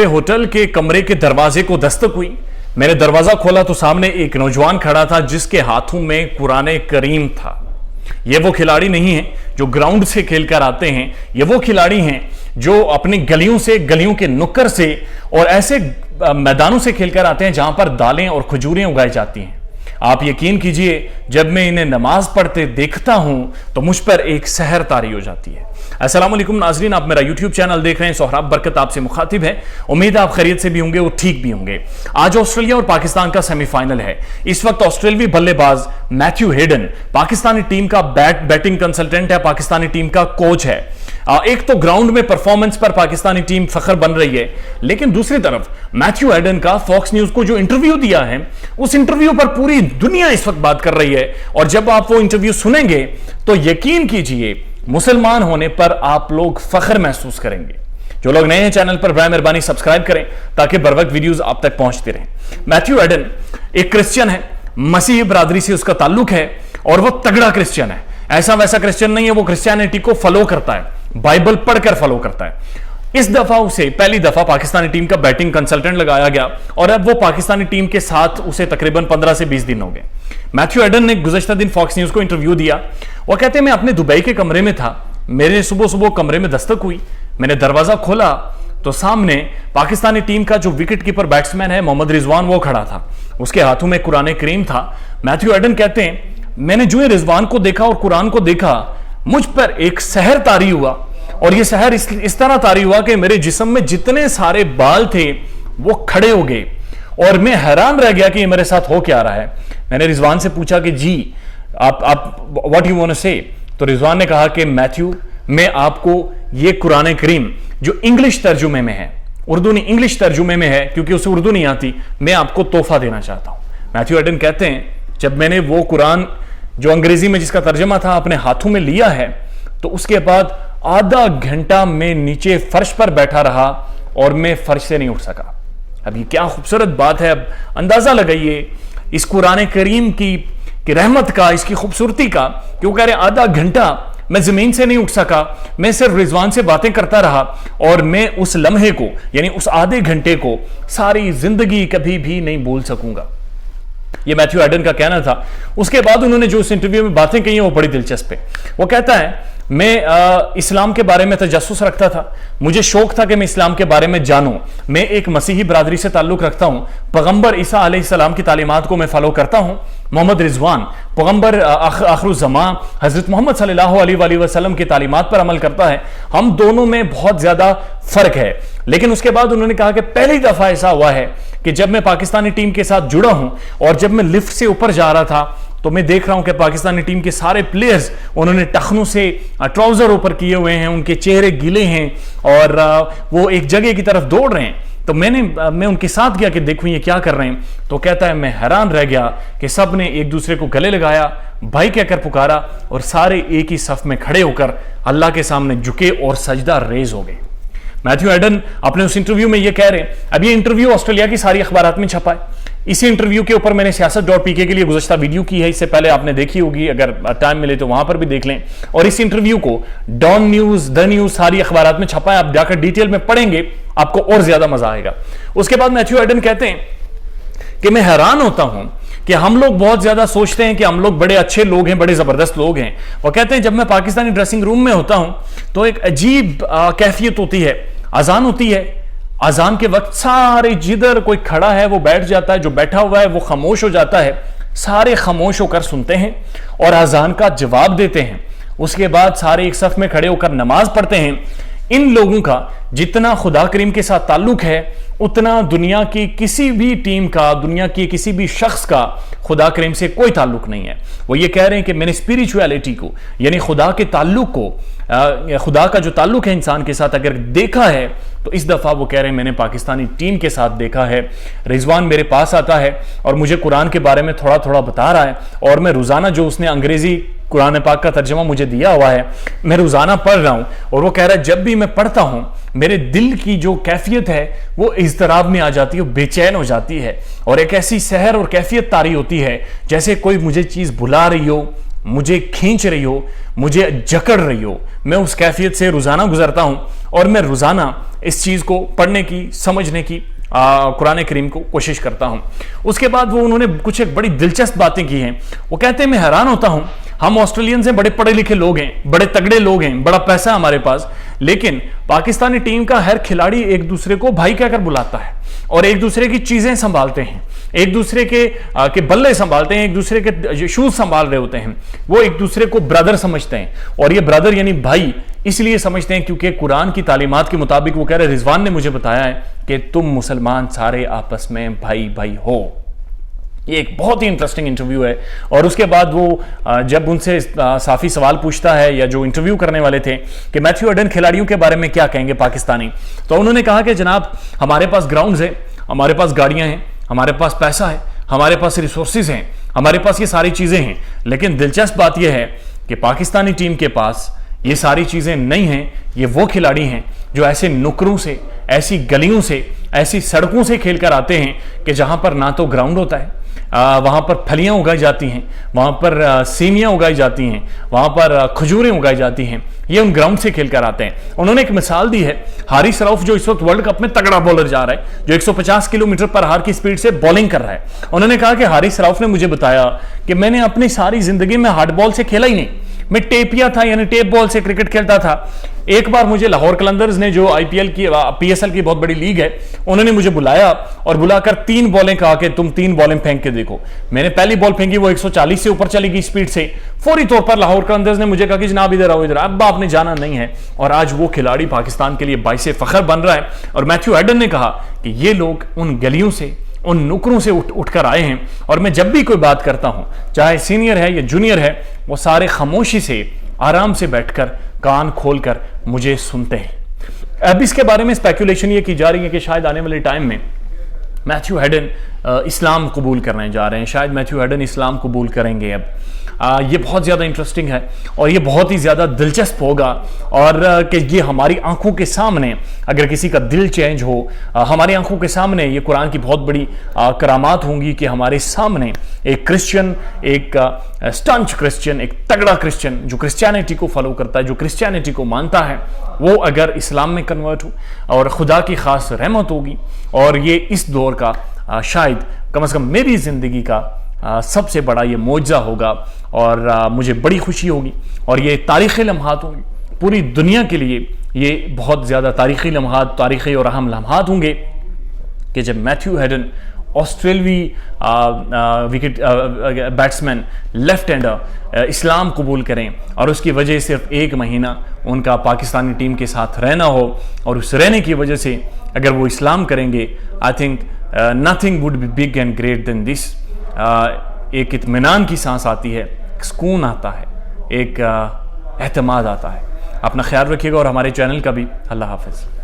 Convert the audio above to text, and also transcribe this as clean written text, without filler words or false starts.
मेरे होटल के कमरे के दरवाजे को दस्तक हुई। मैंने दरवाजा खोला तो सामने एक नौजवान खड़ा था जिसके हाथों में कुरान करीम था। ये वो खिलाड़ी नहीं है जो ग्राउंड से खेलकर आते हैं, ये वो खिलाड़ी हैं जो अपनी गलियों से, गलियों के नुक्कड़ से और ऐसे मैदानों से खेलकर आते हैं जहां पर दालें और खजूरें उगाई जाती हैं। आप यकीन कीजिए, जब मैं इन्हें नमाज पढ़ते देखता हूं तो मुझ पर एक सहर तारी हो जाती है। अस्सलाम वालेकुम नाज़रीन, आप मेरा यूट्यूब चैनल देख रहे हैं। सोहराब बरकत आपसे मुखातिब है। उम्मीद है आप खैरियत से भी होंगे और ठीक भी होंगे। आज ऑस्ट्रेलिया और पाकिस्तान का सेमीफाइनल है। इस वक्त ऑस्ट्रेलियावी बल्लेबाज मैथ्यू हेडन पाकिस्तानी टीम का बैटिंग कंसल्टेंट है, पाकिस्तानी टीम का कोच है। एक तो ग्राउंड में परफॉर्मेंस पर पाकिस्तानी टीम फख्र बन रही है, लेकिन दूसरी तरफ मैथ्यू हेडन का फॉक्स न्यूज को जो इंटरव्यू दिया है, उस इंटरव्यू पर पूरी दुनिया इस वक्त बात कर रही है। और जब आप वो इंटरव्यू सुनेंगे तो यकीन कीजिए, मुसलमान होने पर आप लोग फख्र महसूस करेंगे। जो लोग नए हैं चैनल पर, बराए मेहरबानी सब्सक्राइब करें ताकि बर वक्त वीडियोस आप तक पहुंचते रहें। मैथ्यू हेडन एक क्रिश्चियन है, मसीही बरादरी से उसका ताल्लुक है और वो तगड़ा क्रिश्चियन है। ऐसा वैसा क्रिश्चियन नहीं है, वो क्रिश्चियनिटी को फॉलो करता है, बाइबल पढ़कर फॉलो करता है। इस दफा उसे पहली दफा पाकिस्तानी टीम का बैटिंग कंसल्टेंट लगाया गया और अब वो पाकिस्तानी टीम के साथ उसे तकरीबन 15 से 20 दिन हो गए। मैथ्यू हेडन ने गुज़श्ता दिन फॉक्स न्यूज को इंटरव्यू दिया। वो कहते हैं, मैं अपने दुबई के कमरे में था, मेरे सुबह सुबह कमरे में दस्तक हुई, मैंने दरवाजा खोला तो सामने पाकिस्तानी टीम का जो विकेट कीपर बैट्समैन है मोहम्मद रिजवान, वो खड़ा था। उसके हाथों में कुरान करीम था। मैथ्यू हेडन कहते हैं, मैंने जो रिजवान को देखा और कुरान को देखा, मुझ पर एक सहर तारी हुआ और यह सहर इस तरह तारी हुआ कि मेरे जिस्म में जितने सारे बाल थे वो खड़े हो गए और मैं हैरान रह गया कि ये मेरे साथ हो क्या रहा है। मैंने रिजवान से पूछा कि जी आप व्हाट यू वांट टू से, तो रिजवान ने कहा कि मैथ्यू, मैं आपको ये कुरान करीम जो इंग्लिश तर्जुमे में है, उर्दू नहीं इंग्लिश तर्जुमे में है क्योंकि उसे उर्दू नहीं आती, मैं आपको तोहफा देना चाहता हूं। मैथ्यू हेडन कहते हैं, जब मैंने वो कुरान जो अंग्रेजी में जिसका तर्जमा था अपने हाथों में लिया है तो उसके बाद आधा घंटा मैं नीचे फर्श पर बैठा रहा और मैं फर्श से नहीं उठ सका। अब ये क्या खूबसूरत बात है। अब अंदाजा लगाइए इस कुरान करीम की रहमत का, इसकी खूबसूरती का। क्यों कह रहे आधा घंटा मैं जमीन से नहीं उठ सका, मैं सिर्फ रिजवान से बातें करता रहा और मैं उस लम्हे को, यानी उस आधे घंटे को सारी जिंदगी कभी भी नहीं भूल सकूंगा। ये मैथ्यू हेडन का कहना था। उसके बाद उन्होंने जो इस इंटरव्यू में बातें कही हैं वो बड़ी दिलचस्प है। वो कहता है, मैं इस्लाम के बारे में तजस्सुस रखता था, मुझे शौक था कि मैं इस्लाम के बारे में जानूं। मैं एक मसीही बरादरी से ताल्लुक रखता हूं, पैगंबर ईसा अलैहिस्सलाम की तालीमात को मैं फॉलो करता हूं। मोहम्मद रिजवान पैगंबर आखिरुज़्ज़मा हजरत मोहम्मद सल्लल्लाहु अलैहि वसल्लम की तालीमात पर अमल करता है। हम दोनों में बहुत ज्यादा फर्क है। लेकिन उसके बाद उन्होंने कहा कि पहली दफा ऐसा हुआ है कि जब मैं पाकिस्तानी टीम के साथ जुड़ा हूं और जब मैं लिफ्ट से ऊपर जा रहा था तो मैं देख रहा हूं कि पाकिस्तानी टीम के सारे प्लेयर्स, उन्होंने टखनों से ट्राउजर ऊपर किए हुए हैं, उनके चेहरे गीले हैं और वो एक जगह की तरफ दौड़ रहे हैं। तो मैं उनके साथ गया कि देखूं ये क्या कर रहे हैं। तो कहता है, मैं हैरान रह गया कि सब ने एक दूसरे को गले लगाया, भाई कहकर पुकारा और सारे एक ही सफ में खड़े होकर अल्लाह के सामने झुके और सजदा रेज हो गए। मैथ्यू हेडन अपने उस इंटरव्यू में ये कह रहे हैं। अब ये इंटरव्यू ऑस्ट्रेलिया की सारी अखबारात में छपा है। इसी इंटरव्यू के ऊपर मैंने siyaset.pk के लिए गुज़श्ता वीडियो की है, इससे पहले आपने देखी होगी, अगर टाइम मिले तो वहां पर भी देख लें। और इस इंटरव्यू को डॉन न्यूज, द न्यूज, सारी अखबारात में छपा है। आप जाकर डिटेल में पढ़ेंगे, आपको और ज्यादा मजा आएगा। उसके बाद मैथ्यू हेडन कहते हैं कि मैं हैरान होता हूं कि हम लोग बहुत ज्यादा सोचते हैं कि हम लोग बड़े अच्छे लोग हैं, बड़े जबरदस्त लोग हैं। वो कहते हैं, जब मैं पाकिस्तानी ड्रेसिंग रूम में होता हूं तो एक अजीब कैफियत होती है। अजान होती है, अजान के वक्त सारे, जिधर कोई खड़ा है वो बैठ जाता है, जो बैठा हुआ है वो खामोश हो जाता है, सारे खामोश होकर सुनते हैं और अजान का जवाब देते हैं। उसके बाद सारे एक सफ में खड़े होकर नमाज पढ़ते हैं। इन लोगों का जितना खुदा करीम के साथ ताल्लुक है उतना दुनिया की किसी भी टीम का, दुनिया की किसी भी शख्स का खुदा करीम से कोई ताल्लुक नहीं है। वो ये कह रहे हैं कि मैंने स्पिरिचुअलिटी को, यानी खुदा के ताल्लुक को, खुदा का जो ताल्लुक है इंसान के साथ अगर देखा है तो इस दफा वो कह रहे हैं मैंने पाकिस्तानी टीम के साथ देखा है। रिजवान मेरे पास आता है और मुझे कुरान के बारे में थोड़ा थोड़ा बता रहा है और मैं रोजाना जो उसने अंग्रेजी कुरान पाक का तर्जमा मुझे दिया हुआ है मैं रोजाना पढ़ रहा हूं। और वो कह रहा है जब भी मैं पढ़ता हूं मेरे दिल की जो कैफियत है वो इज़्तिराब में आ जाती है, बेचैन हो जाती है और एक ऐसी सहर और कैफियत तारी होती है जैसे कोई मुझे चीज भुला रही हो, मुझे खींच रही हो, मुझे जकड़ रही हो। मैं उस कैफियत से रोजाना गुजरता हूं और मैं रोजाना इस चीज को पढ़ने की, समझने की, कुरान करीम को कोशिश करता हूं। उसके बाद वो उन्होंने कुछ एक बड़ी दिलचस्प बातें की हैं। वो कहते हैं मैं हैरान होता हूं, हम ऑस्ट्रेलियंस हैं, बड़े पढ़े लिखे लोग हैं, बड़े तगड़े लोग हैं, बड़ा पैसा है हमारे पास, लेकिन पाकिस्तानी टीम का हर खिलाड़ी एक दूसरे को भाई कहकर बुलाता है और एक दूसरे की चीजें संभालते हैं, एक दूसरे के बल्ले संभालते हैं, एक दूसरे के शूज संभाल रहे होते हैं। वो एक दूसरे को ब्रदर समझते हैं और ये ब्रदर यानी भाई इसलिए समझते हैं क्योंकि कुरान की तालीमात के मुताबिक वो कह रहे, रिजवान ने मुझे बताया है कि तुम मुसलमान सारे आपस में भाई भाई हो। ये एक बहुत ही इंटरेस्टिंग इंटरव्यू है। और उसके बाद वो जब उनसे साफी सवाल पूछता है, या जो इंटरव्यू करने वाले थे, कि मैथ्यू हेडन खिलाड़ियों के बारे में क्या कहेंगे पाकिस्तानी, तो उन्होंने कहा कि जनाब हमारे पास ग्राउंड्स हैं, हमारे पास गाड़ियां हैं, हमारे पास पैसा है, हमारे पास रिसोर्सेज हैं, हमारे पास ये सारी चीजें हैं, लेकिन दिलचस्प बात यह है कि पाकिस्तानी टीम के पास ये सारी चीजें नहीं हैं। ये वो खिलाड़ी हैं जो ऐसे नुकरों से, ऐसी गलियों से, ऐसी सड़कों से खेलकर आते हैं कि जहां पर ना तो ग्राउंड होता है, वहां पर फलियां उगाई जाती हैं, वहां पर सेमियां उगाई जाती हैं, वहां पर खजूरें उगाई जाती हैं। ये उन ग्राउंड से खेलकर आते हैं। उन्होंने एक मिसाल दी है, हारिस रऊफ जो इस वक्त वर्ल्ड कप में तगड़ा बॉलर जा रहा है, जो 150 किलोमीटर पर आवर की स्पीड से बॉलिंग कर रहा है। उन्होंने कहा कि हारिस रऊफ ने मुझे बताया कि मैंने अपनी सारी जिंदगी में हार्ड बॉल से खेला ही नहीं, मैं टेपिया था, यानी टेप बॉल से क्रिकेट खेलता था। एक बार मुझे लाहौर कलंदर्स ने, जो आईपीएल की, पीएसएल की बहुत बड़ी लीग है, उन्होंने मुझे बुलाया और बुलाकर 3 बॉलें कहा कि तुम 3 बॉलें फेंक के देखो। मैंने पहली बॉल फेंकी, वो 140 से ऊपर चली गई स्पीड से। फौरी तौर पर लाहौर कलंदर्स ने मुझे कहा कि जनाब इधर आओ, इधर। अब आपने जाना नहीं है। और आज वो खिलाड़ी पाकिस्तान के लिए बाइसे फख्र बन रहा है। और मैथ्यू हेडन ने कहा कि ये लोग उन गलियों से, उन नुकरों से उठकर आए हैं। और मैं जब भी कोई बात करता हूं, चाहे सीनियर है या जूनियर है, वो सारे खामोशी से, आराम से बैठकर, कान खोलकर मुझे सुनते हैं। अब इसके बारे में स्पेकुलेशन ये की जा रही है कि शायद आने वाले टाइम में मैथ्यू हेडन इस्लाम कबूल करने जा रहे हैं, शायद मैथ्यू हेडन इस्लाम कबूल करेंगे। अब ये बहुत ज़्यादा इंटरेस्टिंग है और ये बहुत ही ज़्यादा दिलचस्प होगा। और कि ये हमारी आंखों के सामने, अगर किसी का दिल चेंज हो, हमारी आंखों के सामने ये कुरान की बहुत बड़ी करामात होंगी कि हमारे सामने एक क्रिश्चियन, एक स्टंच क्रिश्चियन, एक तगड़ा क्रिश्चियन जो क्रिश्चियनिटी को फॉलो करता है, जो क्रिश्चियनिटी को मानता है, वो अगर इस्लाम में कन्वर्ट हो और खुदा की खास रहमत होगी। और ये इस दौर का शायद कम से कम मेरी ज़िंदगी का सबसे बड़ा ये मौजज़ा होगा। और मुझे बड़ी खुशी होगी और ये तारीख़ी लम्हात होंगे पूरी दुनिया के लिए। ये बहुत ज़्यादा तारीख़ी लम्हात, तारीख़ी और अहम लम्हात होंगे कि जब मैथ्यू हेडन, ऑस्ट्रेलवी विकेट बैट्समैन, लेफ्ट हैंडर, इस्लाम कबूल करें और उसकी वजह सिर्फ 1 महीना उनका पाकिस्तानी टीम के साथ रहना हो, और उस रहने की वजह से अगर वो इस्लाम करेंगे, I think nothing would be big and great than this. एक इत्मीनान की सांस आती है, सुकून आता है, एक एतमाद आता है। अपना ख्याल रखिएगा और हमारे चैनल का भी। अल्लाह हाफ़िज़।